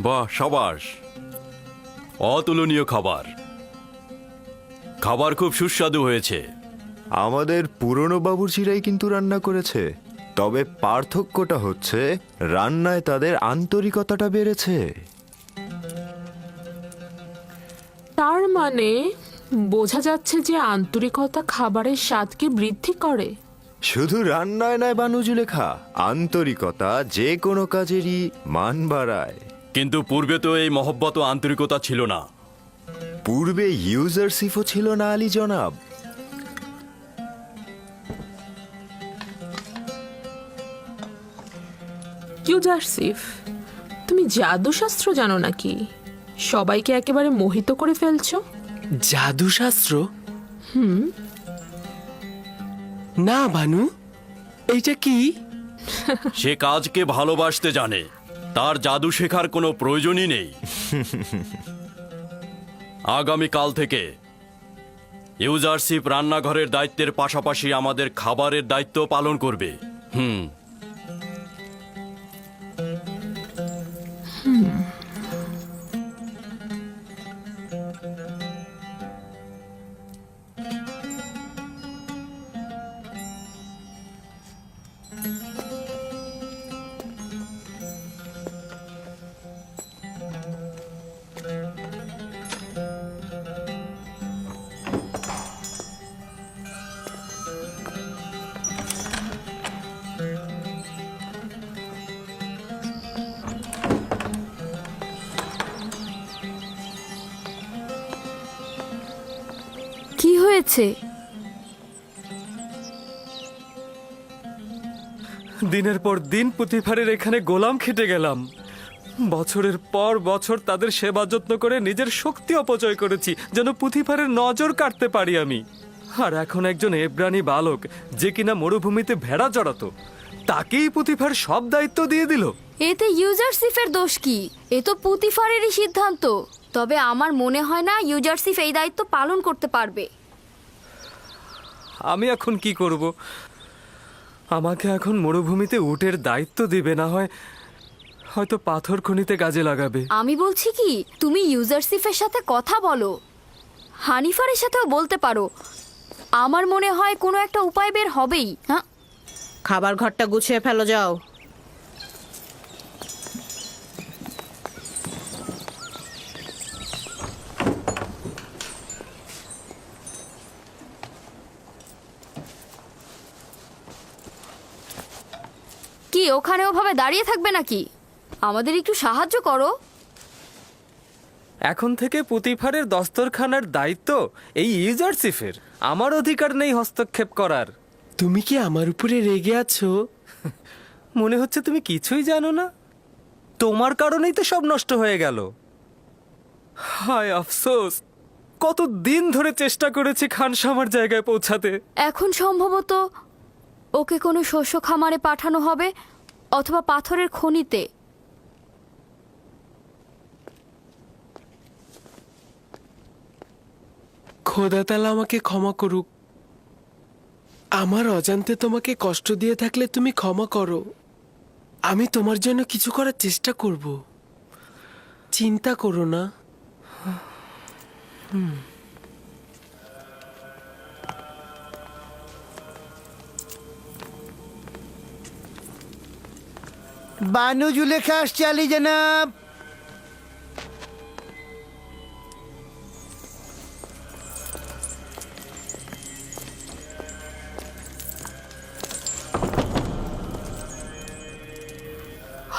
বাহ, সাবাস, অতুলনীয় খাবার। খাবার খুব সুস্বাদু হয়েছে। আমাদের পুরনো বাবুর্চিরাই কিন্তু রান্না করেছে, তবে পার্থক্যটা হচ্ছে রান্নায় তাদের আন্তরিকতাটা বেড়েছে। তার মানে বোঝা যাচ্ছে যে আন্তরিকতা খাবারের স্বাদকে বৃদ্ধি করে। শুধু রান্নায় নয় বানু জুলেখা, আন্তরিকতা যে কোনো কাজেরই মান বাড়ায়। কিন্তু পূর্বে তো এই মহব্বত ও আন্তরিকতা ছিল না। পূর্বে ইউজারশিপও ছিল না আলী জনাব। ইউজারসিফ, তুমি জাদুশাস্ত্র জানো নাকি? সবাইকে একেবারে মোহিত করে ফেলছো। জাদুশাস্ত্র? না বানু, এইটা কি? সে কাজকে ভালোবাসতে জানে, তার জাদু শেখার কোনো প্রয়োজনই নেই। আগামীকাল থেকে ইউজারশিপ রান্নাঘরের দায়িত্বের পাশাপাশি আমাদের খাবারের দায়িত্ব পালন করবে। কি হয়েছে? দিনের পর দিন পুতিফারের এখানে গোলাম খেটে গেলাম। বছরের পর বছর তাদের সেবা যত্ন করে নিজের শক্তি অপচয় করেছি যেন পুতিফারের নজর কাটতে পারি আমি। আর এখন একজন এব্রানি বালক যে কিনা মরুভূমিতে ভেড়া চড়াতো, তাকেই পুতিফার সব দায়িত্ব দিয়ে দিল। এতে ইউজারসিফের দোষ কি? এ তো পুতিফারেরই সিদ্ধান্ত। তবে আমার মনে হয় না ইউজারসিফ এই দায়িত্ব পালন করতে পারবে। আমি এখন কি করব? আমাকে এখন মরুভূমিতে উটের দায়িত্ব দিবে, না হয় হয়তো পাথর খনিতে কাজে লাগাবে। আমি বলছি কি, তুমি ইউজারসিফের সাথে কথা বলো, হানিফারের সাথেও বলতে পারো। আমার মনে হয় কোনো একটা উপায় বের হবেই। হ্যাঁ, খাবার ঘরটা গুছিয়ে ফেলো, যাও। কি ওখানে ওভাবে দাঁড়িয়ে থাকবে নাকি? আমাদের একটু সাহায্য করো। এখন থেকে পুতিফারের দস্তরখানার দায়িত্ব এই ইউজারসিফের। আমার অধিকার নেই হস্তক্ষেপ করার। তুমি কি আমার উপরে রেগে আছো? মনে হচ্ছে তুমি কিছুই জানো না। তোমার কারণেই তো সব নষ্ট হয়ে গেল। হায় আফসোস, কত দিন ধরে চেষ্টা করেছি খানসামার জায়গায় পৌঁছাতে। এখন সম্ভবত ওকে কোনো শস্য খামারে পাঠানো হবে অথবা পাথরের খনিতে। খোদা তাআলা আমাকে ক্ষমা করুক। আমার অজান্তে তোমাকে কষ্ট দিয়ে থাকলে তুমি ক্ষমা করো। আমি তোমার জন্য কিছু করার চেষ্টা করব, চিন্তা করো না। বানু জুলেখা আসছে আলী জনাব।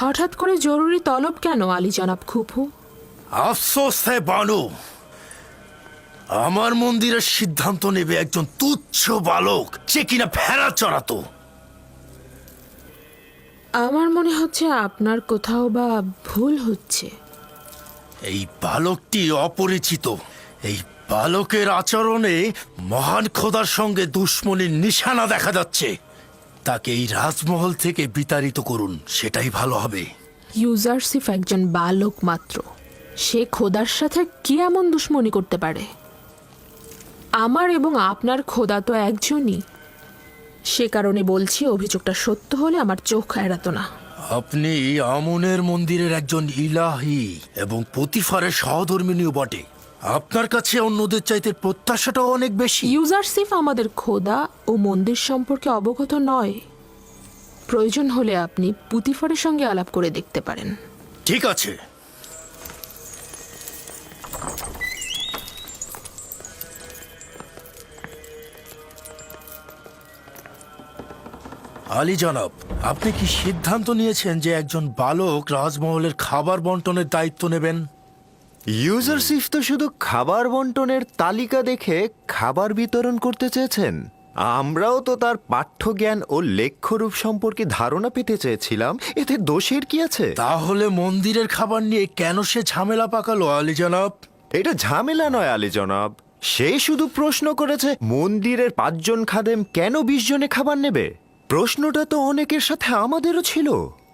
হঠাৎ করে জরুরি তলব কেন আলী জনাব খুফু? আফসোস হে বানু, আমার মন্দিরের সিদ্ধান্ত নেবে একজন তুচ্ছ বালক যে কিনা ভেড়া চড়াতো। আমার মনে হচ্ছে আপনার কোথাও বা ভুল হচ্ছে। এই বালকটি অপরিচিত। এই বালকের আচরণে মহান খোদার সঙ্গে দুশ্মনীর নিশানা দেখা যাচ্ছে। তাকে এই রাজমহল থেকে বিতাড়িত করুন, সেটাই ভালো হবে। ইউজারসিফ একজন বালক মাত্র, সে খোদার সাথে কি এমন দুশ্মনী করতে পারে? আমার এবং আপনার খোদা তো একজনই, সে কারণে বলছি অভিযোগটা সত্য হলে আমার চোখ এড়াতো না। আপনি আমনের মন্দিরের একজন ইলাহি এবং পতিফারের সহধর্মিনীও বটে। আপনার কাছে অন্যদের চাইতে প্রত্যাশাটাও অনেক বেশি। ইউজারসিফ আমাদের খোদা ও মন্দির সম্পর্কে অবগত নয়। প্রয়োজন হলে আপনি পুতিফারের সঙ্গে আলাপ করে দেখতে পারেন। ঠিক আছে। আলী জনাব, আপনি কি সিদ্ধান্ত নিয়েছেন যে একজন বালক রাজমহলের খাবার বন্টনের দায়িত্ব নেবেন? ইউজারসিফ তো শুধু খাবার বন্টনের তালিকা দেখে খাবার বিতরণ করতে চেয়েছেন। আমরাও তো তার পাঠ্যজ্ঞান ও লেখ্যরূপ সম্পর্কে ধারণা পেতে চেয়েছিলাম। এতে দোষের কি আছে? তাহলে মন্দিরের খাবার নিয়ে কেন সে ঝামেলা পাকালো আলী জনাব? এটা ঝামেলা নয় আলী জনাব, সে শুধু প্রশ্ন করেছে মন্দিরের 5 জন খাদেম কেন 20 জনে খাবার নেবে। প্রশ্নটা তো অনেকের সাথে আমাদেরও ছিল,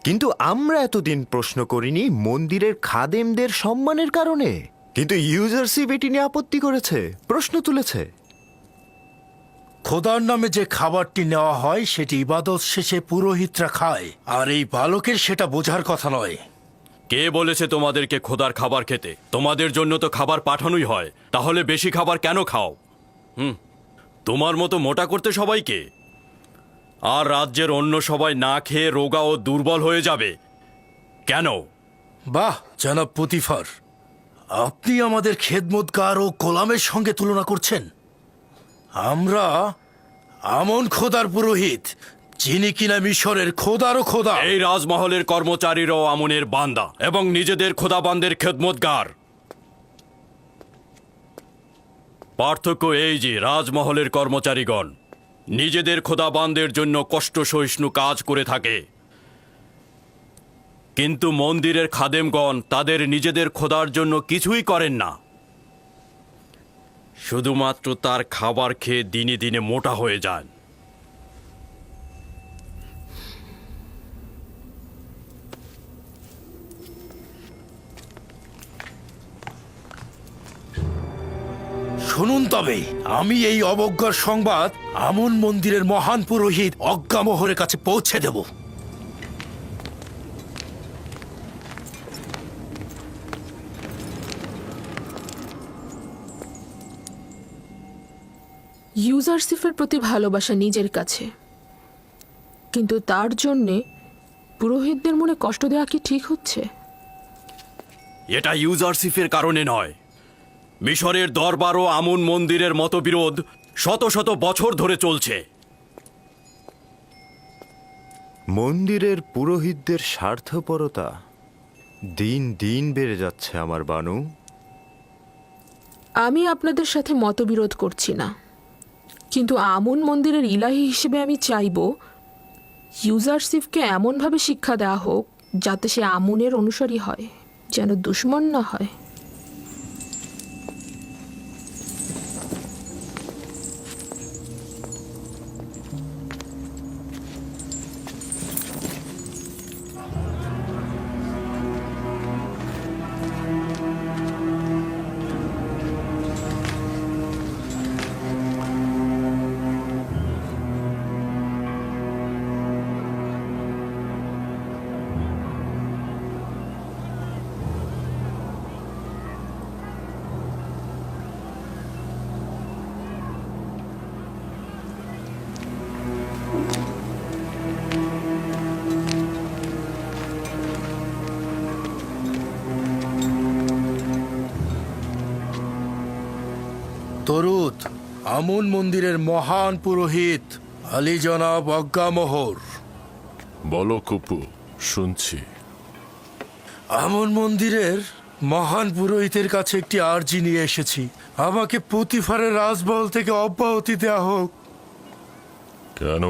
কিন্তু আমরা এতদিন প্রশ্ন করিনি মন্দিরের খাদেমদের সম্মানের কারণে। কিন্তু ইউজারসিফ এটি নিয়ে আপত্তি করেছে, প্রশ্ন তুলেছে। খোদার নামে যে খাবারটি নেওয়া হয় সেটি ইবাদত শেষে পুরোহিতরা খায়, আর এই বালকের সেটা বোঝার কথা নয়। কে বলেছে তোমাদেরকে খোদার খাবার খেতে? তোমাদের জন্য তো খাবার পাঠানোই হয়, তাহলে বেশি খাবার কেন খাও? তোমার মতো মোটা করতে সবাইকে, আর রাজ্যের অন্য সবাই না খেয়ে রোগা ও দুর্বল হয়ে যাবে কেন? বাহ জনাব পুতিফার, আপনি আমাদের খেদমতগার ও গোলামের সঙ্গে তুলনা করছেন। আমরা আমন খোদার পুরোহিত, যিনি কিনা মিশরের খোদারও খোদা। এই রাজমহলের কর্মচারীরাও আমনের বান্দা এবং নিজেদের খোদাবান্দের খেদমতগার। পার্থক্য এই যে রাজমহলের কর্মচারীগণ নিজেদের খোদাবান্দের জন্য কষ্ট সহিষ্ণু কাজ করে থাকে, কিন্তু মন্দিরের খাদেমগণ তাদের নিজেদের খোদার জন্য কিছুই করেন না, শুধুমাত্র তার খাবার খেয়ে দিনে দিনে মোটা হয়ে যান। শুনুন তবে, আমি এই অবজ্ঞার সংবাদ আমন মন্দিরের মহান পুরোহিত অজ্ঞামোহরের কাছে পৌঁছে দেব। ইউজারসিফের প্রতি ভালোবাসা নিজের কাছে, কিন্তু তার জন্যে পুরোহিতদের মনে কষ্ট দেওয়া কি ঠিক হচ্ছে? এটা ইউজারসিফের কারণে নয়, মিশরের দরবার ও আমন মন্দিরের মতবিরোধ শত শত বছর ধরে চলছে। মন্দিরের পুরোহিতদের স্বার্থপরতা দিন দিন বেড়ে যাচ্ছে আমার বানু। আমি আপনাদের সাথে মতবিরোধ করছি না, কিন্তু আমন মন্দিরের ইলাহি হিসেবে আমি চাইব ইউজারসিফকে এমনভাবে শিক্ষা দেওয়া হোক যাতে সে আমনের অনুসারী হয়, যেন দুশ্মন না হয়। তরুদ, আমন মন্দিরের মহান পুরোহিত আলী জনাব অজ্ঞামোহর। বলো কুপু, শুনছি। আমন মন্দিরের মহান পুরোহিতের কাছে একটি আর্জি নিয়ে এসেছি। আমাকে পুতিফারের রাজমহল থেকে অব্যাহতি দেওয়া হোক। কেন?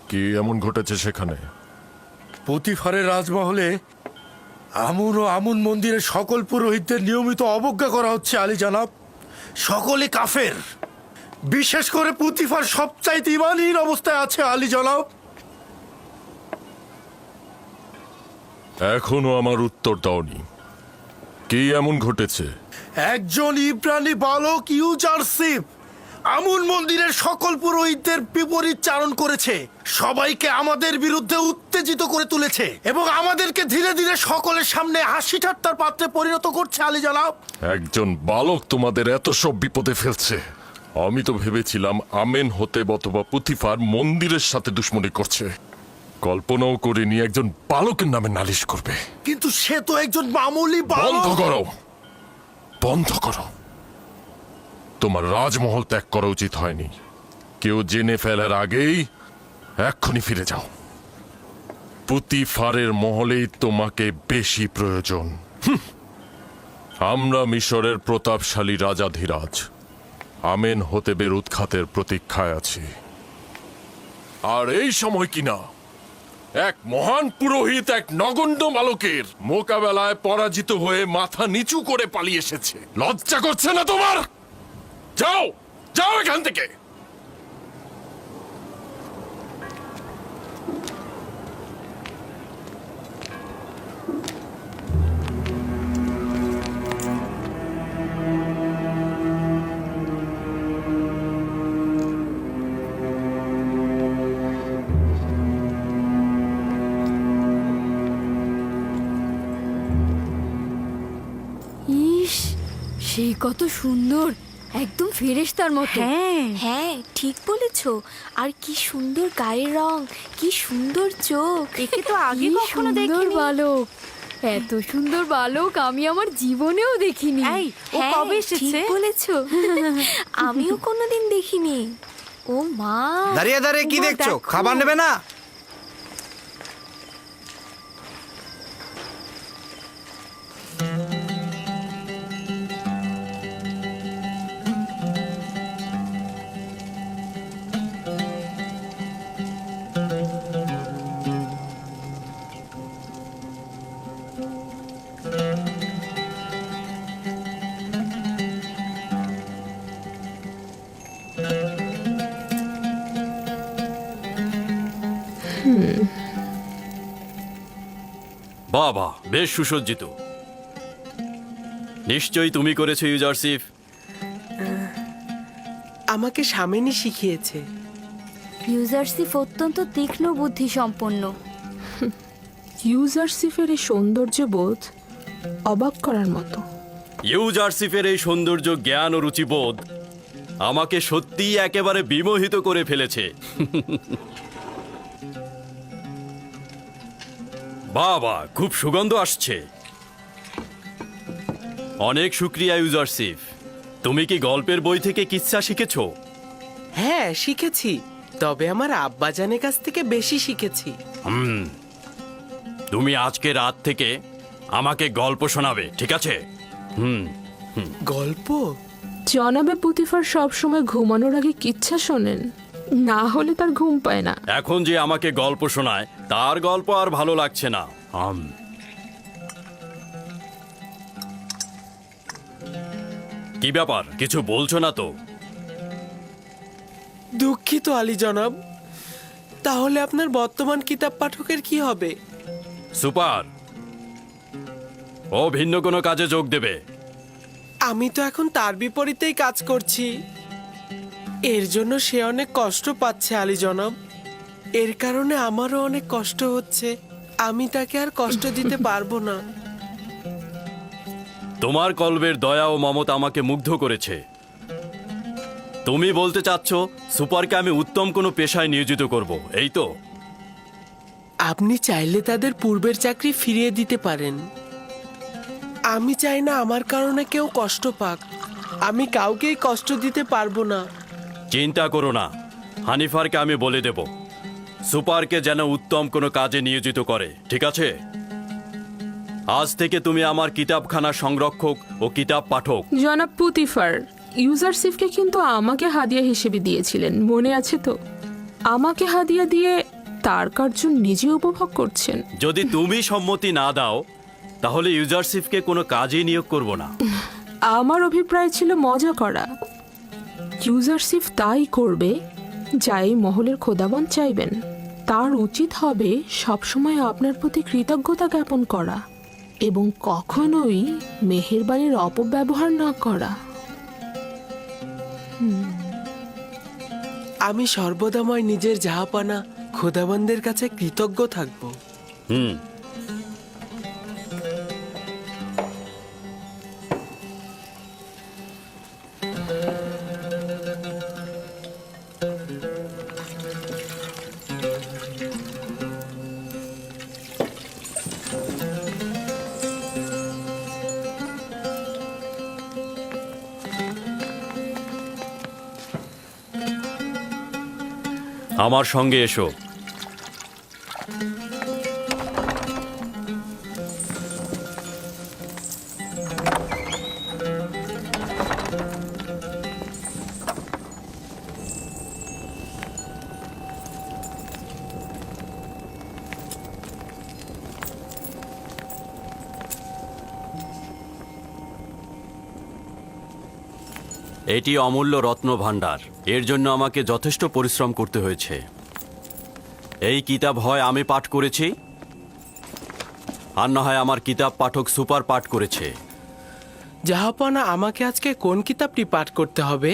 কি এমন ঘটেছে সেখানে? পুতিফারের রাজমহলে আমন ও আমন মন্দিরের সকল পুরোহিতদের নিয়মিত অবজ্ঞা করা হচ্ছে আলী জনাব। সকলে কাফের, বিশেষ করে পুতিফার সবচাইতে ইমানহীন অবস্থায় আছে আলী জনাব। এখনো আমার উত্তর দাওনি। কি এমন ঘটেছে? একজন ইব্রানি বালক ইউজারশিপ আমুন মন্দিরের সকল পুরোহিতদের বিপরীত চারণ করেছে, সবাইকে আমাদের বিরুদ্ধে উত্তেজিত করে তুলেছে এবং আমাদেরকে ধীরে ধীরে সকলের সামনে হাসি ঠাট্টার পাত্রে পরিণত করছে আলী জনাব। একজন বালক তোমাদের এত সব বিপদে ফেলছে। আমি তো ভেবেছিলাম আমেন হতে অথবা পুতিফার মন্দিরের সাথে দুশ্মনী করছে। কল্পনাও করিনি একজন বালকের নামে নালিশ করবে। কিন্তু সে তো একজন মামুলি বন্ধ বালক। করো, বন্ধ করো। তোমার রাজমহল ত্যাগ করা উচিত হয়নি। কেউ জেনে ফেলার আগেই এক্ষুনি ফিরে যাও। পুতিফারের মহলেই তোমাকে বেশি প্রয়োজন। আমরা মিশরের প্রতাপশালী রাজাধিরাজ আমেন হতেবের উৎখাতের প্রতীক্ষায় আছি। আর এই সময় কিনা এক মহান পুরোহিত এক নগণ্য বালকের মোকাবেলায় পরাজিত হয়ে মাথা নিচু করে পালিয়ে এসেছে। লজ্জা করছে না তোমার? যাও, যাও এখান থেকে। ইস, সে কত সুন্দর, একদম ফেরেশতার মতো। হ্যাঁ হ্যাঁ ঠিক বলেছো। আর কি সুন্দর গায়ের রং, কি সুন্দর চোখ, একে তো আগে কি কখনো সুন্দর দেখিনি। বালক, এত সুন্দর বালক আমি আমার জীবনেও দেখিনি। এই ও হ্যাঁ, কবে এসেছে? ঠিক বলেছো। আমিও কোনোদিন দেখিনি। ও মা, দাঁড়িয়ে দাঁড়িয়ে কি ওমা, দেখছো? দেখো। খাবার নেবে না? বাবা, বেশ সুসজ্জিত। নিশ্চয়ই তুমি করেছো ইউজারশিপ। আমাকে স্বামিনী শিখিয়েছে। ইউজারশিপ অত্যন্ত তীক্ষ্ণ বুদ্ধি সম্পন্ন। ইউজারশিফের এই সৌন্দর্য বোধ অবাক করার মতো। ইউজারশিপের এই সৌন্দর্য, জ্ঞান ও রুচিবোধ আমাকে সত্যিই একেবারে বিমোহিত করে ফেলেছে। বাবা, খুব সুগন্ধ আসছে। অনেক শুক্রিয়া ইউজারশিপ। তুমি কি গল্পের বই থেকে কিচ্ছা শিখেছো? হ্যাঁ শিখেছি, তবে আমার আব্বাজানের কাছ থেকে বেশি শিখেছি। তুমি আজকে রাত থেকে আমাকে গল্প শোনাবে, ঠিক আছে? গল্প? জনাবে পুতিফার সব সময় ঘুমানোর আগে কিচ্ছা শোনেন, না হলে তার ঘুম পায় না। এখন যে আমাকে গল্প শোনায় তার গল্প আর ভালো লাগছে না। কি ব্যাপার, কিছু বলছো না তো? দুঃখিত আলী জনাব। তাহলে আপনার বর্তমান কিতাব পাঠকের কি হবে? সুপার, ও ভিন্ন কোনো কাজে যোগ দেবে। আমি তো এখন তার বিপরীতেই কাজ করছি। এর জন্য সে অনেক কষ্ট পাচ্ছে আলী জনাব। এর কারণে আমারও অনেক কষ্ট হচ্ছে। আমি তাকে আর কষ্ট দিতে পারবো না। তোমার কল্পের দয়া ও মমতা আমাকে মুগ্ধ করেছে। তুমি বলতে চাচ্ছ সুপারকে আমি উত্তম কোনো পেশায় নিয়োজিত করব, এই তো? আপনি চাইলে তাদের পূর্বের চাকরি ফিরিয়ে দিতে পারেন। আমি চাই না আমার কারণে কেউ কষ্ট পাক। আমি কাউকেই কষ্ট দিতে পারবো না। চিন্তা করো না, হানিফারকে আমি বলে দেব সুপারকে যেন উত্তম কোনো কাজে নিয়োজিত করে, ঠিক আছে? আজ থেকে তুমি আমার কিতাবখানা সংরক্ষক ও কিতাব পাঠক। জনাব পুতিফার ইউজারশিফকে কিন্তু আমাকে হাদিয়া হিসেবে দিয়েছিলেন, মনে আছে তো? আমাকে হাদিয়া দিয়ে তার কার্য নিজে উপভোগ করছেন। যদি তুমি সম্মতি না দাও তাহলে ইউজারশিপকে কোনো কাজেই নিয়োগ করব না। আমার অভিপ্রায় ছিল মজা করা। ইউজারশিপ তাই করবে যা এই মহলের খোদাবন চাইবেন। তার উচিত হবে সবসময় আপনার প্রতি কৃতজ্ঞতা জ্ঞাপন করা এবং কখনোই মেহেরবানির অপব্যবহার না করা। আমি সর্বদাময় নিজের জাহাপানা খোদাবন্দের কাছে কৃতজ্ঞ থাকব। হুম। আমার সঙ্গে এসো। এটি অমূল্য রত্ন ভাণ্ডার। এর জন্য আমাকে যথেষ্ট পরিশ্রম করতে হয়েছে। এই কিতাব হয় আমি পাঠ করেছি, আর না হয় আমার কিতাব পাঠক সুপার পাঠ করেছে। জাহাপানা, আমাকে আজকে কোন কিতাবটি পাঠ করতে হবে?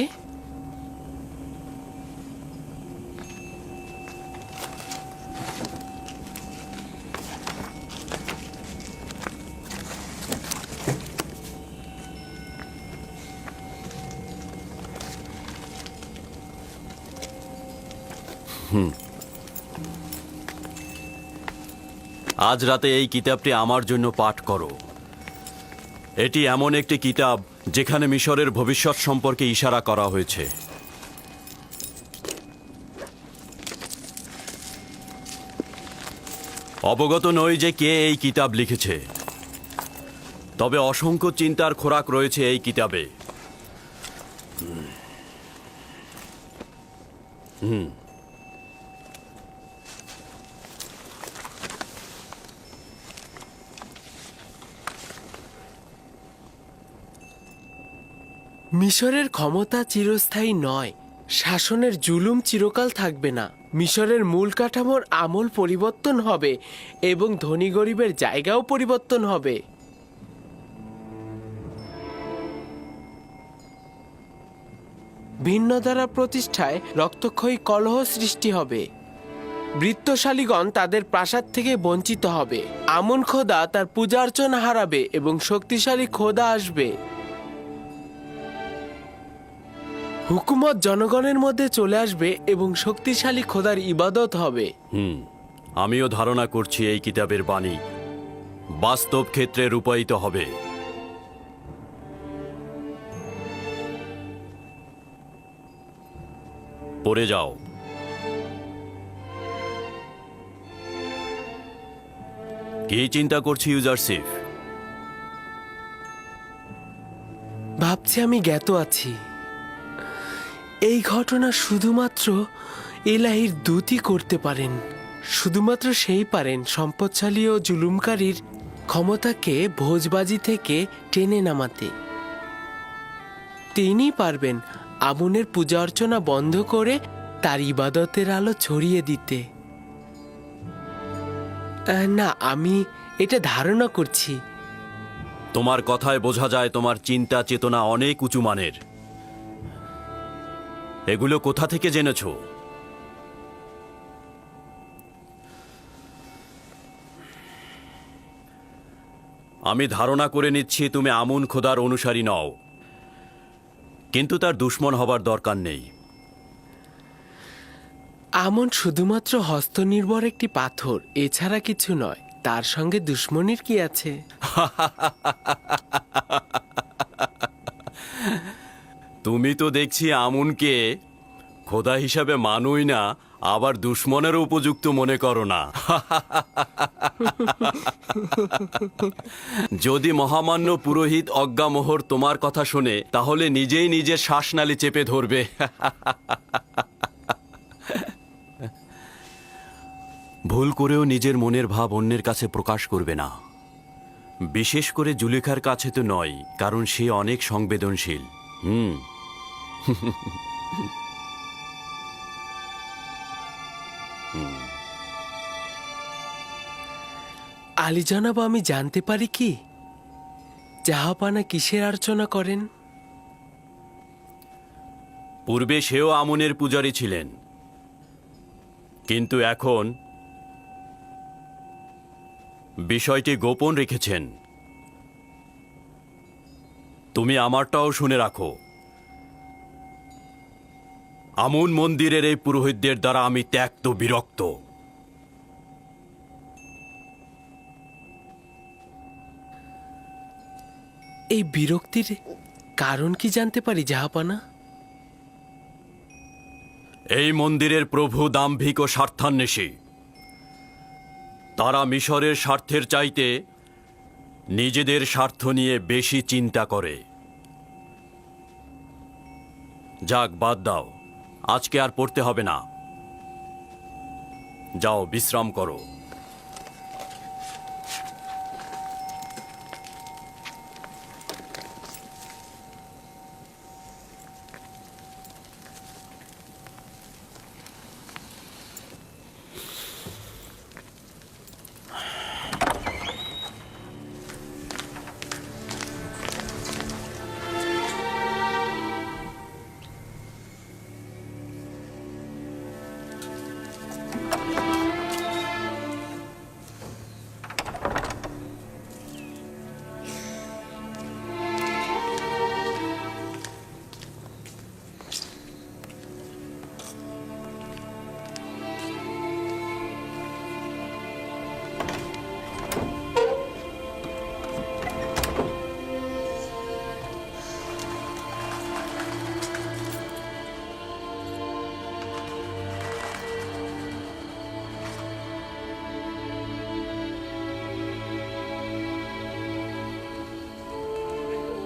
আজ রাতে এই কিতাবটি আমার জন্য পাঠ করো। এটি এমন একটি কিতাব যেখানে মিশরের ভবিষ্যৎ সম্পর্কে ইশারা করা হয়েছে। অবগত নই যে কে এই কিতাব লিখেছে, তবে অসংখ্য চিন্তার খোরাক রয়েছে এই কিতাবে। মিশরের ক্ষমতা চিরস্থায়ী নয়, শাসনের জুলুম চিরকাল থাকবে না। মিশরের মূল কাঠামোর আমল পরিবর্তন হবে এবং ধনী গরিবের জায়গাও পরিবর্তন হবে। ভিন্ন ধারা প্রতিষ্ঠায় রক্তক্ষয়ী কলহ সৃষ্টি হবে। বৃত্তশালীগণ তাদের প্রাসাদ থেকে বঞ্চিত হবে। আমন খোদা তার পূজা অর্চনা হারাবে এবং শক্তিশালী খোদা আসবে। হুকুমত জনগণের মধ্যে চলে আসবে এবং শক্তিশালী খোদার ইবাদত হবে। আমিও ধারণা করছি এই কিতাবের বাণী বাস্তব ক্ষেত্রে রূপায়িত হবে। পড়ে যাও। কি চিন্তা করছি ইউজারশিপ? ভাবছি আমি জ্ঞাত আছি। এই ঘটনা শুধুমাত্র এলাহির দূতই করতে পারেন। শুধুমাত্র সেই পারেন সম্পদশালী ও জুলুমকারীর ক্ষমতাকে ভোজবাজি থেকে টেনে নামাতে। তিনি পারবেন আমুনের পূজা অর্চনা বন্ধ করে তার ইবাদতের আলো ছড়িয়ে দিতে। না, আমি এটা ধারণা করছি। তোমার কথায় বোঝা যায় তোমার চিন্তা চেতনা অনেক উঁচু মানের। এগুলো কোথা থেকে জেনেছো? আমি ধারণা করে নিচ্ছি তুমি আমুন খোদার অনুসারী নও, কিন্তু তার দুশমন হবার দরকার নেই। আমন শুধুমাত্র হস্তনির্ভর একটি পাথর, এছাড়া কিছু নয়। তার সঙ্গে দুশ্মনির কি আছে? তুমি তো দেখছি আমুনকে খোদা হিসাবে মানুই না, আবার দুশ্মনেরও উপযুক্ত মনে করো না। যদি মহামান্য পুরোহিত অজ্ঞামোহর তোমার কথা শোনে, তাহলে নিজেই নিজের শ্বাসনালী চেপে ধরবে। ভুল করেও নিজের মনের ভাব অন্যের কাছে প্রকাশ করবে না, বিশেষ করে জুলেখার কাছে তো নয়, কারণ সে অনেক সংবেদনশীল। আলী জনাব, আমি জানতে পারি কি জাহাপানা কিসের অর্চনা করেন? পূর্বে সেও আমনের পূজারী ছিলেন, কিন্তু এখন বিষয়টি গোপন রেখেছেন। তুমি আমারটাও শুনে রাখো। আমন মন্দিরের এই পুরোহিতদের দ্বারা আমি ত্যক্ত বিরক্ত। এই বিরক্তির কারণ কি জানতে পারি জাহাপানা? এই মন্দিরের প্রভু দাম্ভিক ও স্বার্থান্বেষী। তারা মিশরের স্বার্থের চাইতে নিজেদের স্বার্থ নিয়ে বেশি চিন্তা করে। যাক, বাদ দাও, আজকে আর পড়তে হবে না। যাও, বিশ্রাম করো।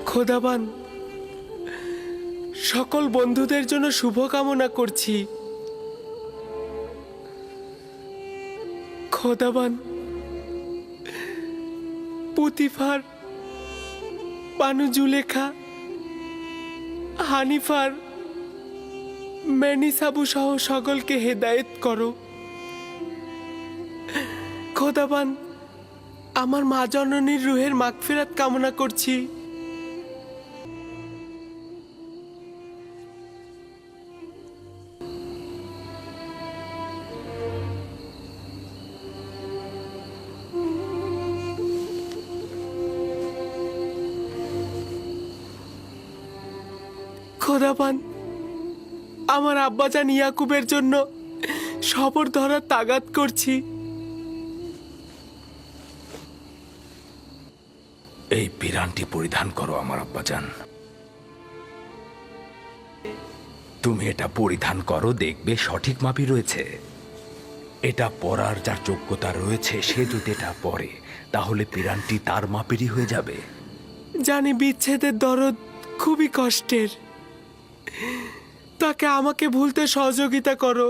খোদাবান, সকল বন্ধুদের জন্য শুভকামনা করছি। খোদাবান, পুতিফার, বানু জুলেখা, হানিফার, ম্যানিসাবু সহ সকলকে হেদায়েত করো। খোদাবান, আমার মা জননীর রুহের মাগফিরাত কামনা করছি। খোদাবান, আমার আব্বাজান ইয়াকুবের জন্য সবর ধরার তাগাদ করছি। এই পিরানটি পরিধান করো আমার আব্বাজান। তুমি এটা পরিধান করো, দেখবে সঠিক মাপই রয়েছে। এটা পরার যার যোগ্যতা রয়েছে সে যদি এটা পরে তাহলে পিরানটি তার মাপেরই হয়ে যাবে। জানি বিচ্ছেদের দরদ খুবই কষ্টের, তাকে আমাকে ভুলতে সহযোগিতা করো।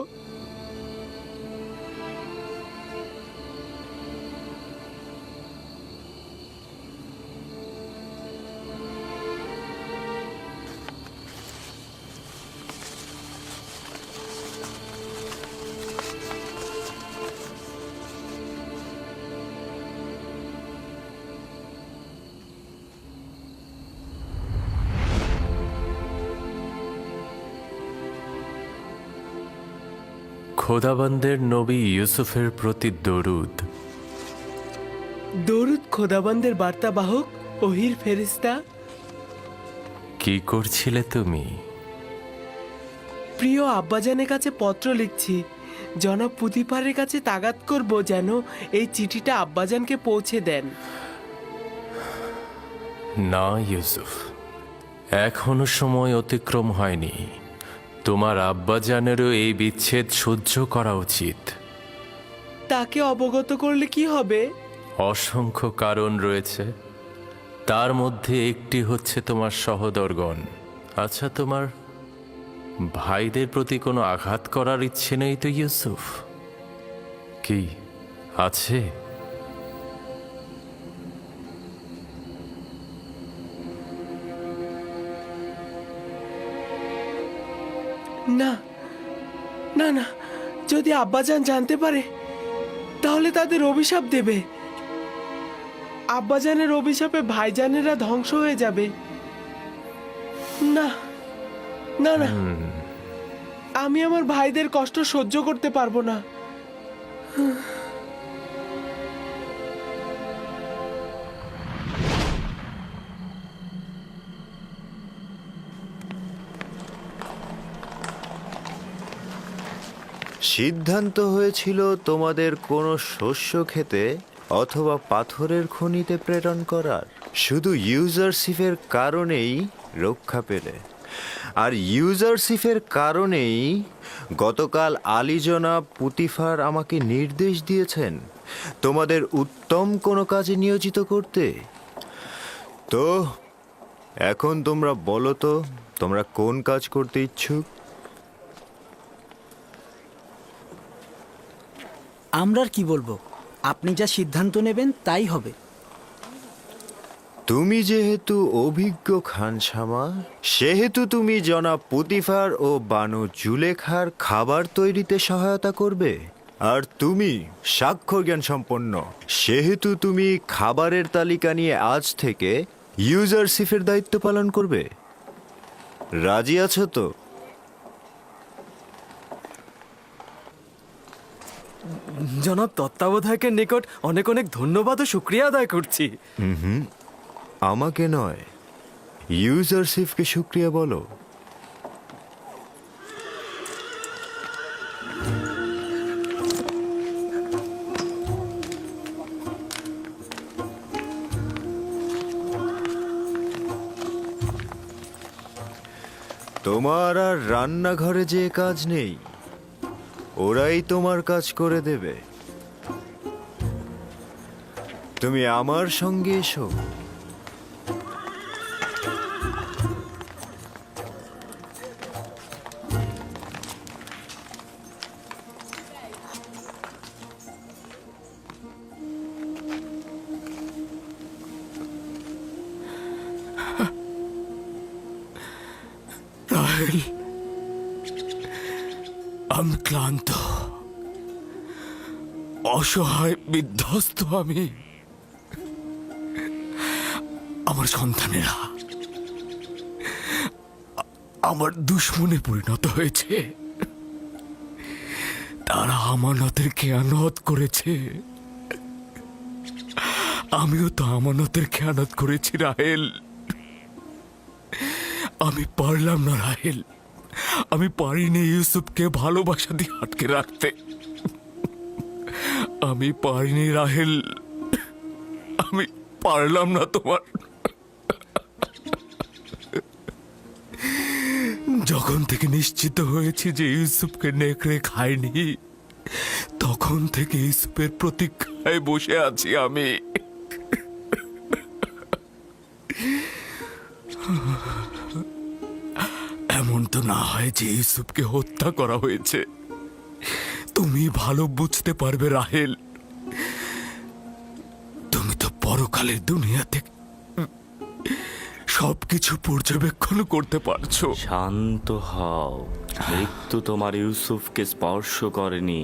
খোদাবন্দের নবী ইউসুফের প্রতি দরুদ। দরুদ খোদাবন্দের বার্তাবাহক ওহির ফেরেশতা। কি করছিলে তুমি? প্রিয় আব্বাজানের কাছে পত্র লিখছি। জনাব পুতিফারের কাছে তাগাদ করব যেন এই চিঠিটা আব্বাজানকে পৌঁছে দেন। না ইউসুফ, এখনো সময় অতিক্রম হয়নি। তোমার আব্বাজানেরও এই বিচ্ছেদ সহ্য করা উচিত। তাকে অবগত করলে কি হবে? অসংখ্য কারণ রয়েছে, তার মধ্যে একটি হচ্ছে তোমার সহোদরগণ। আচ্ছা, তোমার ভাইদের প্রতি কোনো আঘাত করার ইচ্ছে নেই তো ইউসুফ? কি আছে? না না না, যদি আব্বাজান জানতে পারে তাহলে তাদের অভিশাপ দেবে। আব্বাজানের অভিশাপে ভাইজানেরা ধ্বংস হয়ে যাবে। না না না, আমি আমার ভাইদের কষ্ট সহ্য করতে পারবো না। সিদ্ধান্ত হয়েছিল তোমাদের কোনো শস্য খেতে অথবা পাথরের খনিতে প্রেরণ করার, শুধু ইউজারশিপের কারণেই রক্ষা পেলে। আর ইউজারশিপের কারণেই গতকাল আলী জনাব পুতিফার আমাকে নির্দেশ দিয়েছেন তোমাদের উত্তম কোনো কাজে নিয়োজিত করতে। তো এখন তোমরা বলো তো, তোমরা কোন কাজ করতে ইচ্ছুক? আমরা আর কি বলবো, আপনি যা সিদ্ধান্ত নেবেন তাই হবে। তুমি যেহেতু অভিজ্ঞ খানসামা, সেহেতু তুমি জনাব পুতিফার ও বানু জুলেখার খাবার তৈরিতে সহায়তা করবে। আর তুমি স্বাক্ষর জ্ঞান সম্পন্ন, সেহেতু তুমি খাবারের তালিকা নিয়ে আজ থেকে ইউজারশিপের দায়িত্ব পালন করবে। রাজি আছো তো? জনাব তত্ত্বাবধায়কের নিকট অনেক অনেক ধন্যবাদ ও শুক্রিয়া আদায় করছি। আমাকে নয়, ইউজারশিপকে শুক্রিয়া বলো। তোমার আর রান্নাঘরে যে কাজ নেই, ওরাই তোমার কাজ করে দেবে। তুমি আমার সঙ্গে এসো। রাহেল, আমি ক্লান্ত, অসহায়, বিধ্বস্ত। আমি, আমার সন্তানেরা আমার দুশ্মনে পরিণত হয়েছে। তারা আমানতের খেয়ানত করেছে, আমিও তো আমানতের খেয়ানত করেছি রাহেল। আমি পারলাম না রাহেল, আমি পারিনি ইউসুফকে ভালোবাসা দিয়ে আটকে রাখতে। আমি পারিনি রাহেল, আমি পারলাম না তোমার। যখন থেকে নিশ্চিত হয়েছি যে ইউসুফকে নেকড়ে খায়নি, তখন থেকে ইউসুফের প্রতীক্ষায় বসে আছি আমি। এমন তো না হয় যে ইউসুফকে হত্যা করা হয়েছে। তুমি ভালো বুঝতে পারবে রাহেল, তুমি তো পরকালের দুনিয়াতে সবকিছু পর্যবেক্ষণ করতে পারছো। শান্ত হও, মৃত্যু তোমার ইউসুফকে স্পর্শ করেনি।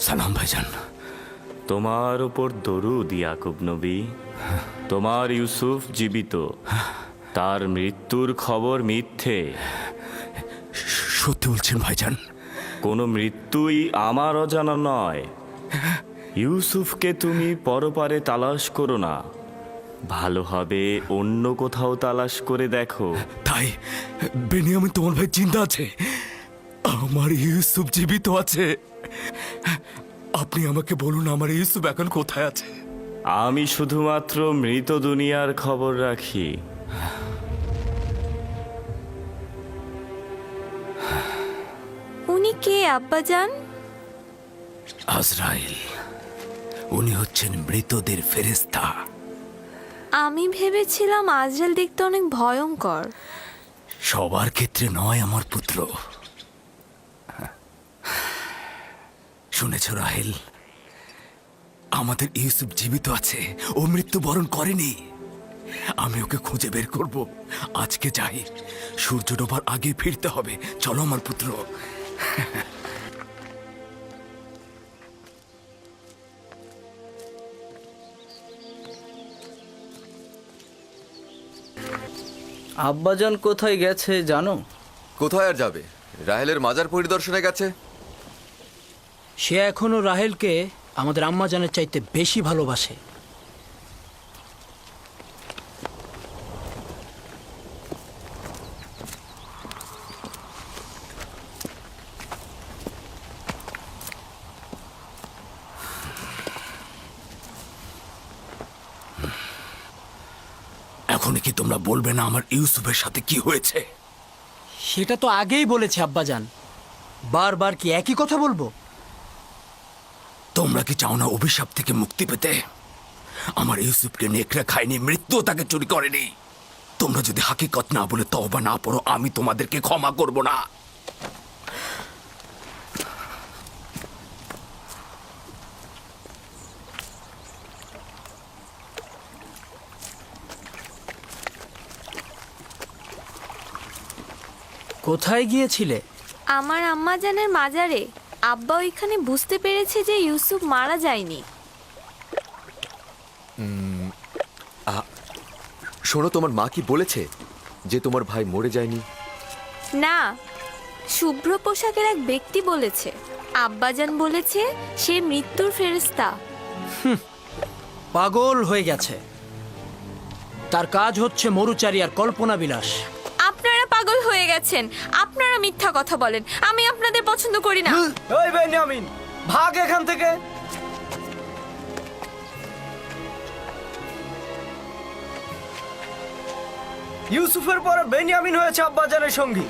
সালাম ভাইজান। তোমার উপর দরুদ ইয়াকুব নবী। তোমার ইউসুফ জীবিত, তার মৃত্যুর খবর মিথ্যে। সত্যি বলছেন ভাইজান? কোনো মৃত্যুই আমার অজানা নয়। ইউসুফকে তুমি পরপারে তালাশ করো না, ভালো হবে অন্য কোথাও তালাশ করে দেখো। তাই বেনিয়ামিন তোমার ভাই চিন্তা আছে? আমার ইউসুফ জীবিত আছে? আপনি আমাকে বলুন, আমার ইউসুফ এখন কোথায় আছে? আমি শুধুমাত্র মৃত দুনিয়ার খবর রাখি। উনি কে আব্বাজান? আজরাইল, উনি হচ্ছেন মৃতদের ফেরেশতা। আমি ভেবেছিলাম আজরাইল দেখতে অনেক ভয়ঙ্কর। সবার ক্ষেত্রে নয় আমার পুত্র। শুনেছ রাহেল, আমাদের ইউসুফ জীবিত আছে, ও মৃত্যুবরণ করেনি। আমি ওকে খুঁজে বের করব। আজকে যাই, সূর্য ডোবার আগে ফিরতে হবে। চলো আমার পুত্র। আব্বাজান কোথায় গেছে জানো? কোথায় আর যাবে? রাহেলের মাজার পরিদর্শনে গেছে। সে এখনো রাহেলকে আমাদের আম্মাজানের চাইতে বেশি ভালোবাসে। এখন কি তোমরা বলবে না আমার ইউসুফের সাথে কি হয়েছে? সেটা তো আগেই বলেছে আব্বাজান, বারবার কি একই কথা বলবো? তোমরা কি চাও না অভিশাপ থেকে মুক্তি পেতে? আমার ইউসুফকে নেকড়ে খায়নি, মৃত্যু তাকে চুরি করেনি। তোমরা যদি হাকিকত না বলে তওবা না পড়ো, আমি তোমাদেরকে ক্ষমা করব না। কোথায় গিয়েছিলে? আমার আম্মাজানের মাজারে। আব্বা ওইখানে বুঝতে পেরেছে যে ইউসুফ মারা যায়নি। শোনো, তোমার মা কি বলেছে যে তোমার ভাই মরে যায়নি? না, শুভ্র পোশাকের এক ব্যক্তি বলেছে। আব্বাজান বলেছে সে মৃত্যুর ফেরেশতা। পাগল হয়ে গেছে। তার কাজ হচ্ছে মরুচারী আর কল্পনা বিলাস। আপনারা পাগল হয়ে গেছেন। আপনারা মিথ্যা কথা বলেন। আমি আপনাদের পছন্দ করি না। ওই বেনিয়ামিন, ভাগ এখান থেকে। ইউসুফের পরে বেনিয়ামিন হয়েছে আব্বাজানের সঙ্গী।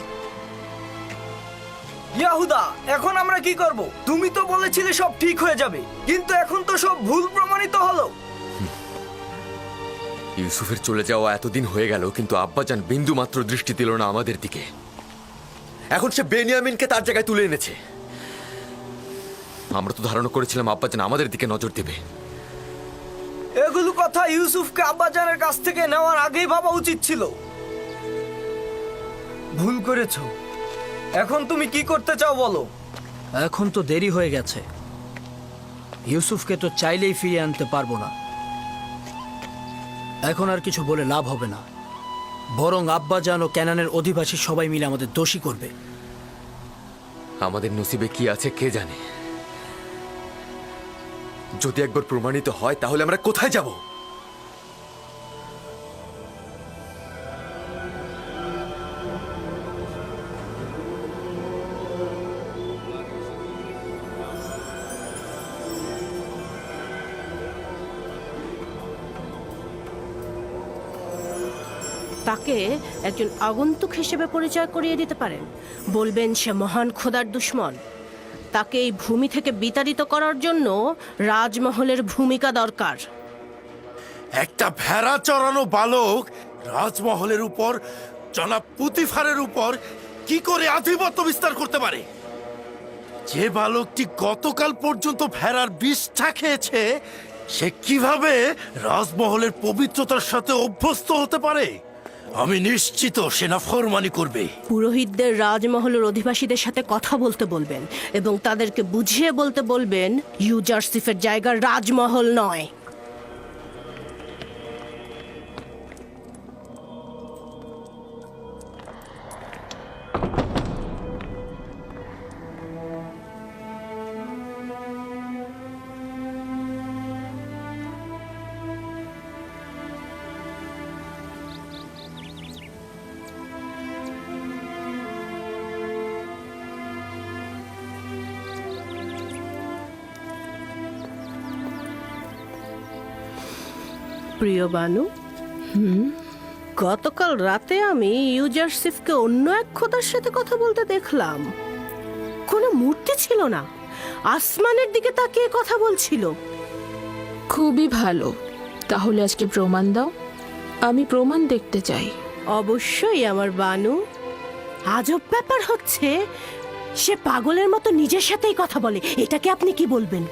ইয়াহুদা, এখন আমরা কি করব? তুমি তো বলেছিলে সব ঠিক হয়ে যাবে, কিন্তু এখন তো সব ভুল প্রমাণিত হলো। ইউসুফের চলে যাওয়া এতদিন হয়ে গেল, কিন্তু আব্বাজান বিন্দু মাত্র দৃষ্টি দিল না আমাদের দিকে। এখন সে বেনিয়ামিনকে তার জায়গায় তুলে এনেছে। আমরা তো ধারণা করেছিলাম আব্বাজান আমাদের দিকে নজর দেবে। এগুলো কথা ইউসুফকে আব্বাজানের কাছ থেকে নেওয়ার আগেই ভাবা উচিত ছিল। ভুল করেছো। এখন তুমি কি করতে চাও বলো? এখন তো দেরি হয়ে গেছে। ইউসুফকে তো চাইলেই ফিরিয়ে আনতে পারবো না। এখন আর কিছু বলে লাভ হবে না, বরং আব্বাজান ও ক্যানানের অধিবাসী সবাই মিলে আমাদের দোষী করবে। আমাদের নসিবে কি আছে কে জানে। যদি একবার প্রমাণিত হয় তাহলে আমরা কোথায় যাব? তাকে একজন আগন্তুক হিসেবে পরিচয় করিয়ে দিতে পারেন। বলবেন সে মহান খোদার দুশমন। তাকে এই ভূমি থেকে বিতাড়িত করার জন্য রাজমহলের ভূমিকা দরকার। একটা ভেড়া চড়ানো বালক রাজমহলের উপর, জনাব পুতিফারের উপর কি করে আধিপত্য বিস্তার করতে পারে? যে বালকটি গতকাল পর্যন্ত ভেড়ার বিষটা খেয়েছে, সে কিভাবে রাজমহলের পবিত্রতার সাথে অভ্যস্ত হতে পারে? আমি নিশ্চিত সে নাফরমানি করবে। পুরোহিতদের রাজমহলের অধিবাসীদের সাথে কথা বলতে বলবেন এবং তাদেরকে বুঝিয়ে বলতে বলবেন ইউজারসিফের জায়গা রাজমহল নয়। প্রিয় বানু, গতকাল রাতে আমি ইউজারসিফকে অন্য এক খোদার সাথে কথা বলতে দেখলাম। কোনো মূর্তি ছিল না, আসমানের দিকে তাকিয়ে কথা বলছিল। খুবই ভালো। তাহলে আজকে প্রমাণ দাও। আমি প্রমাণ দেখতে চাই। অবশ্যই আমার বানু। আজব ব্যাপার হচ্ছে, সে পাগলের মতো নিজের সাথেই কথা বলে। এটাকে আপনি কি বলবেন?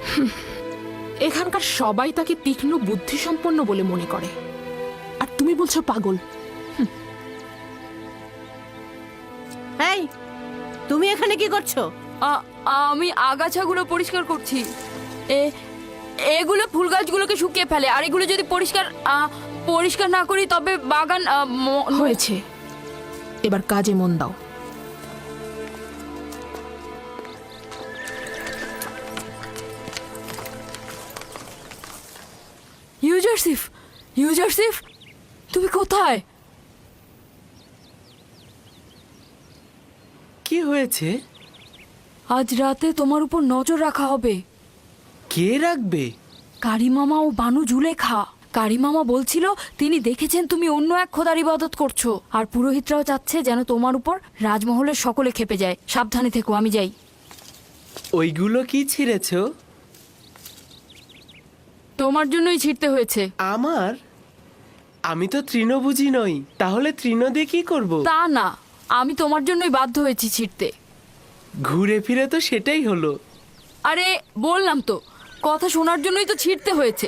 এখানকার সবাই তাকে তীক্ষ্ণ বুদ্ধিসম্পন্ন বলে মনে করে, আর তুমি বলছো পাগল? এই তুমি এখানে কি করছো? আমি আগাছাগুলো পরিষ্কার করছি। এগুলো ফুল গাছগুলোকে শুকিয়ে ফেলে, আর এগুলো যদি পরিষ্কার না করি তবে বাগান হয়েছে, এবার কাজে মন দাও। ইউজারসিফ, তুমি কোথায়? কি হয়েছে? আজ রাতে তোমার উপর নজর রাখা হবে। কে রাখবে? কারিমামা ও বানু জুলেখা। কারিমামা বলছিল তিনি দেখেছেন তুমি অন্য এক খোদার ইবাদত করছো, আর পুরোহিতরাও চাচ্ছে যেন তোমার উপর রাজমহলের সকলে খেপে যায়। সাবধানে থেকো, আমি যাই। ওইগুলো কি ছিঁড়েছো? তোমার জন্যই ছিঁড়তে হয়েছে। আমার? আমি তো তৃণভোজী নই, তাহলে তৃণ দিয়ে কি করবো? তা না, আমি তোমার জন্যই বাধ্য হয়েছি ছিঁড়তে। ঘুরে ফিরে তো সেটাই হলো। আরে বললাম তো, কথা শোনার জন্যই তো ছিঁড়তে হয়েছে।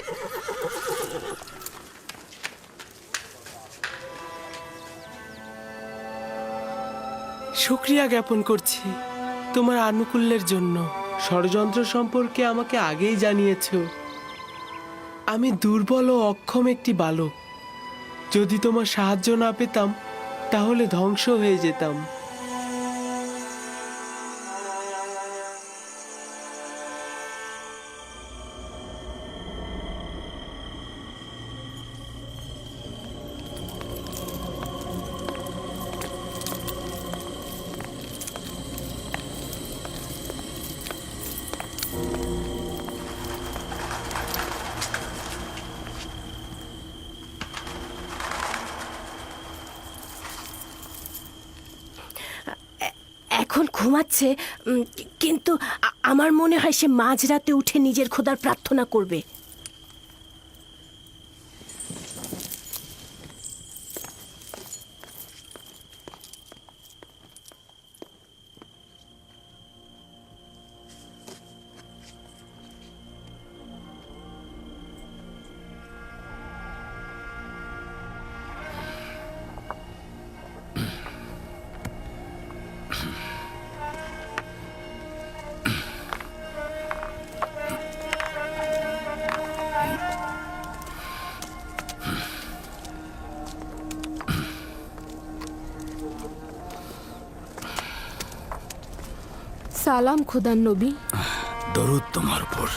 শুকরিয়া জ্ঞাপন করছি তোমার আনুকূল্যের জন্য। ষড়যন্ত্র সম্পর্কে আমাকে আগেই জানিয়েছো। আমি দুর্বল ও অক্ষম একটি বালক। যদি তোমার সাহায্য না পেতাম তাহলে ধ্বংস হয়ে যেতাম। এখন ঘুমাচ্ছে, কিন্তু আমার মনে হয় সে মাঝরাতে উঠে নিজের খোদার প্রার্থনা করবে। সালাম খোদার নবী। দরুদ তোমার উপর।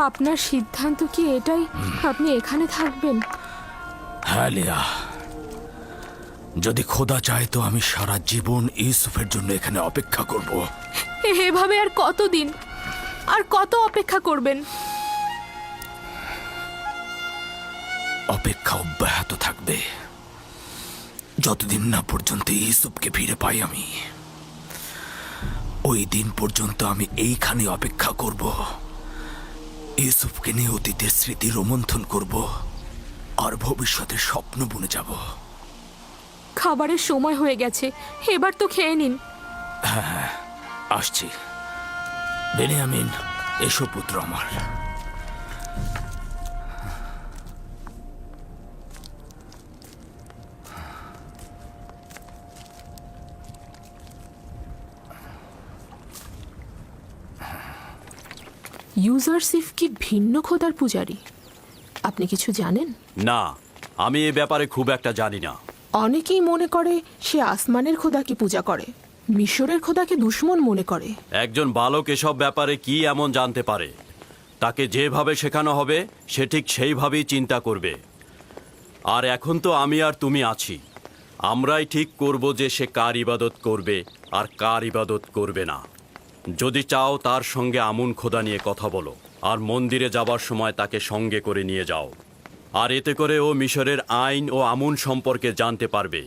আপনার সিদ্ধান্ত কি এটাই, আপনি এখানে থাকবেন? হ্যাঁ লিয়া, যদি খোদা চায় তো আমি সারা জীবন ইউসুফের জন্য এখানে অপেক্ষা করব। এভাবে আর কতদিন, আর কত অপেক্ষা করবেন? অপেক্ষা অব্যাহত থাকবে যতদিন না পর্যন্ত ইউসুফকে ফিরে পাই আমি। ওই দিন পর্যন্ত আমি এইখানে অপেক্ষা করব। ইউসুফকে নিয়ে অতীতের স্মৃতি রোমন্থন করব আর ভবিষ্যতের স্বপ্ন বুনে যাব। খাবারের সময় হয়ে গেছে, এবার তো খেয়ে নিন। হ্যাঁ, আসছি। বেনিয়ামিন, এসো পুত্র আমার। ইউজারসিফ কি ভিন্ন খোদার পূজারী? আপনি কিছু জানেন? না, আমি এ ব্যাপারে খুব একটা জানি না। অনেকেই মনে করে সে আসমানের খোদাকে পূজা করে, মিশরের খোদাকে দুশমন মনে করে। একজন বালক এসব ব্যাপারে কি এমন জানতে পারে? তাকে যেভাবে শেখানো হবে সে ঠিক সেইভাবেই চিন্তা করবে। আর এখন তো আমি আর তুমি আছি, আমরাই ঠিক করব যে সে কার ইবাদত করবে আর কার ইবাদত করবে না। যদি চাও তার সঙ্গে আমুন খোদা নিয়ে কথা বলো, আর মন্দিরে যাবার সময় তাকে সঙ্গে করে নিয়ে যাও, আর এতে করে ও মিশরের আইন ও আমুন সম্পর্কে জানতে পারবে।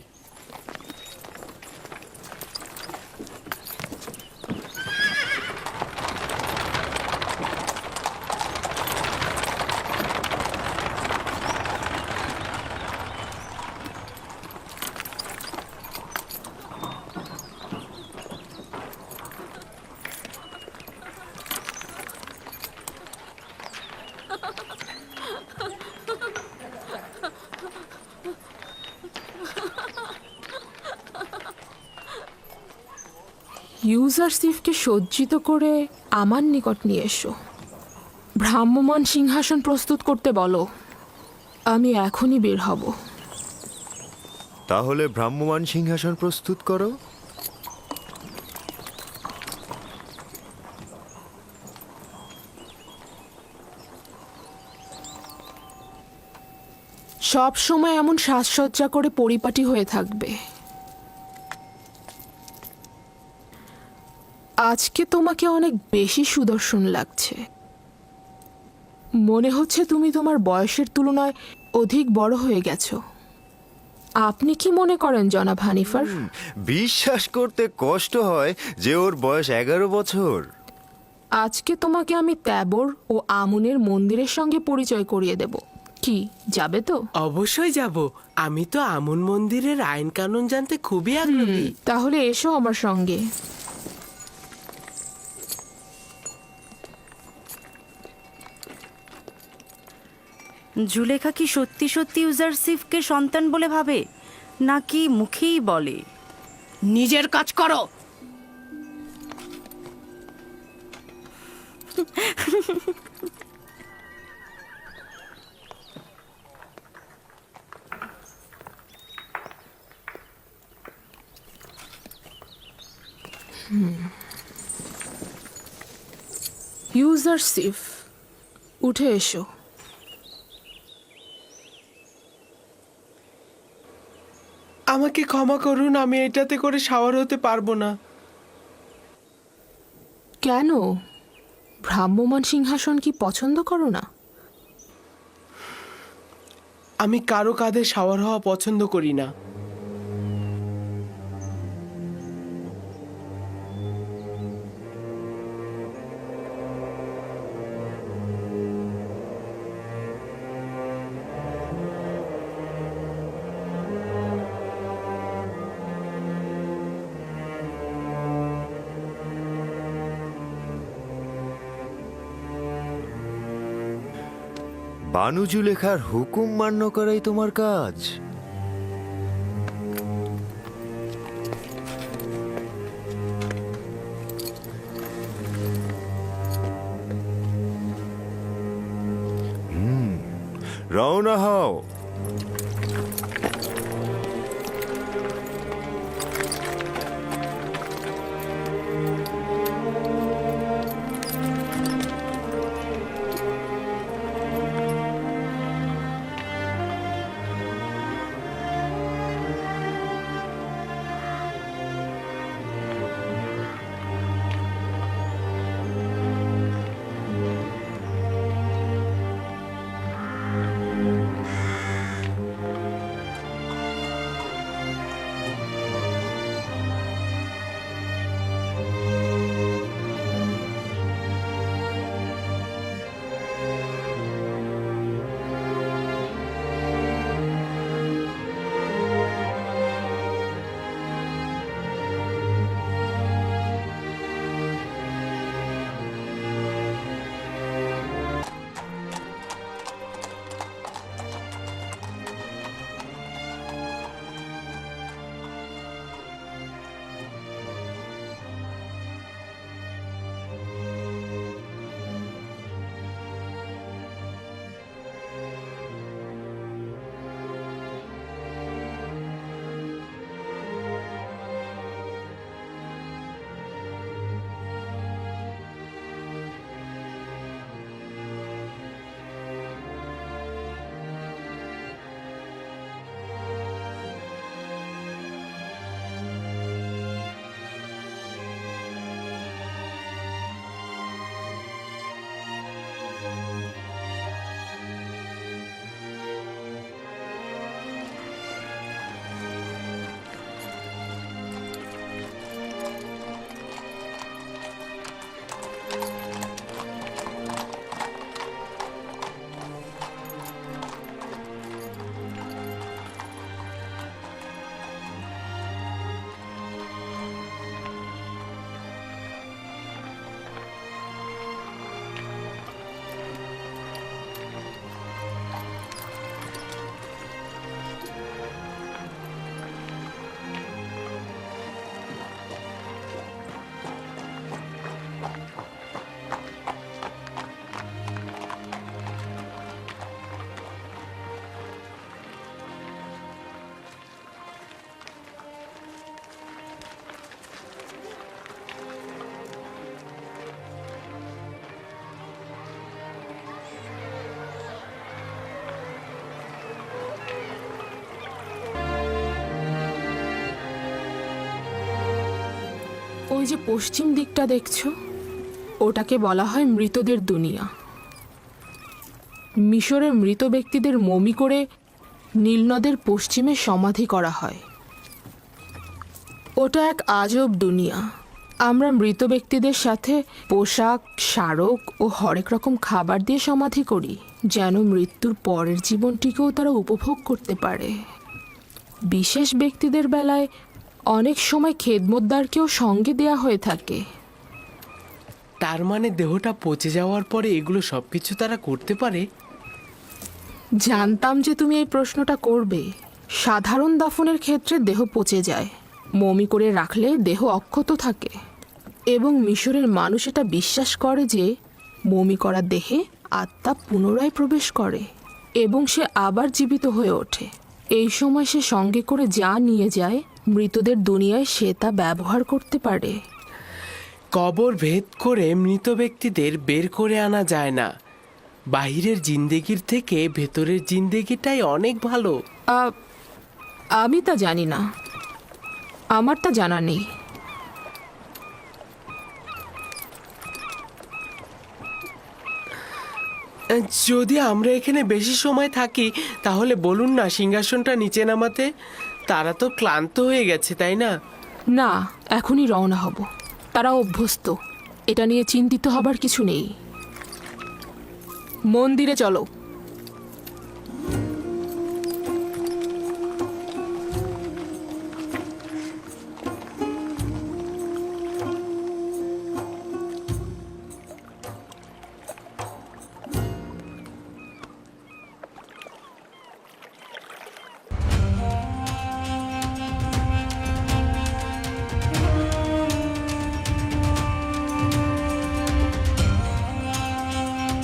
ইউজারসিফকে সজ্জিত করে আমার নিকট নিয়ে এসো। ভ্রাম্যমান সিংহাসন প্রস্তুত করতে বলো। আমি এখনই বের হব। তাহলে ভ্রাম্যমান সিংহাসন প্রস্তুত করো। সব সময় এমন সাজসজ্জা করে পরিপাটি হয়ে থাকবে। আজকে তোমাকে অনেক বেশি সুদর্শন লাগছে। মনে হচ্ছে তুমি তোমার বয়সের তুলনায় অধিক বড় হয়ে গেছো। আপনি কি মনে করেন জনাব হানিফার? বিশ্বাস করতে কষ্ট হয় যে ওর বয়স 11 বছর। আজকে তোমাকে আমি ত্যাবর ও আমুনের মন্দিরের সঙ্গে পরিচয় করিয়ে দেব। কি যাবে তো? অবশ্যই যাব। আমি তো আমন মন্দিরের আইন কানুন জানতে খুবই আগ্রহী। তাহলে এসো আমার সঙ্গে। জুলেখা কি সত্যি সত্যি ইউজারসিফকে সন্তান বলে ভাবে, নাকি মুখেই বলে? নিজের কাজ করো। ইউজারসিফ, উঠে এসো। আমাকে ক্ষমা করুন, আমি এটাতে করে শাওয়ার হতে পারবো না। কেন? ভ্রাম্যমান সিংহাসন কি পছন্দ করো না? আমি কারো কাঁধে শাওয়ার হওয়া পছন্দ করি না। বানু জুলেখার হুকুম মান্য করাই তোমার কাজ। রওনা হও। ওই যে পশ্চিম দিকটা দেখছো, ওটাকে বলা হয় মৃতদের দুনিয়া। মিশরে মৃত ব্যক্তিদের মমি করে নীলনদের পশ্চিমে সমাধি করা হয়। ওটা এক আজব দুনিয়া। আমরা মৃত ব্যক্তিদের সাথে পোশাক, স্মারক ও হরেক রকম খাবার দিয়ে সমাধি করি, যেন মৃত্যুর পরের জীবনটিকেও তারা উপভোগ করতে পারে। বিশেষ ব্যক্তিদের বেলায় অনেক সময় খেদমতদারকেও সঙ্গে দেয়া হয়ে থাকে। তার মানে দেহটা পচে যাওয়ার পরে এগুলো সবকিছু তারা করতে পারে? জানতাম যে তুমি এই প্রশ্নটা করবে। সাধারণ দাফনের ক্ষেত্রে দেহ পচে যায়, মমি করে রাখলে দেহ অক্ষত থাকে, এবং মিশরের মানুষ এটা বিশ্বাস করে যে মমি করা দেহে আত্মা পুনরায় প্রবেশ করে এবং সে আবার জীবিত হয়ে ওঠে। এই সময় সে সঙ্গে করে যা নিয়ে যায় মৃতদের দুনিয়ায় সে তা ব্যবহার করতে পারে। কবর ভেদ করে মৃত ব্যক্তিদের বের করে আনা যায় না। বাহিরের জিন্দেগির থেকে ভেতরের জিন্দেগিটাই অনেক ভালো। আমি তা জানি না, আমার তা জানা নেই। যদি আমরা এখানে বেশি সময় থাকি তাহলে বলুন না সিংহাসনটা নিচে নামাতে। তারা তো ক্লান্ত হয়ে গেছে, তাই না? না, এখনই রওনা হব। তারা অভ্যস্ত, এটা নিয়ে চিন্তিত হবার কিছু নেই। মন্দিরে চলো।